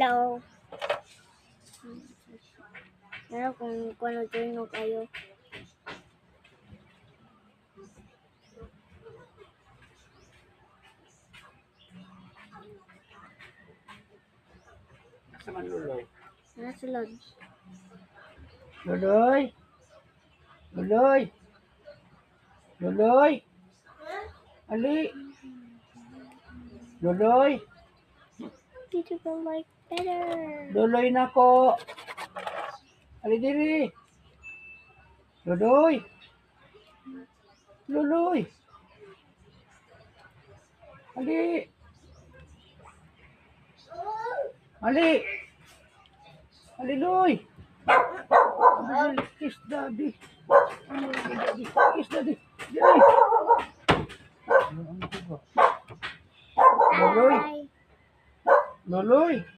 Hello. Pero kung ano kayo. Sa man Luloy. Nasulod. Luloy. Luloy. Luloy. Ali. Luloy. Did you go like better? Luloy na ko. Ali diri. Luloy. Luloy. Ali. Ali. Ali Luloy. Kiss daddy. Kiss daddy. Diri. Luloy. Bye. Luloy.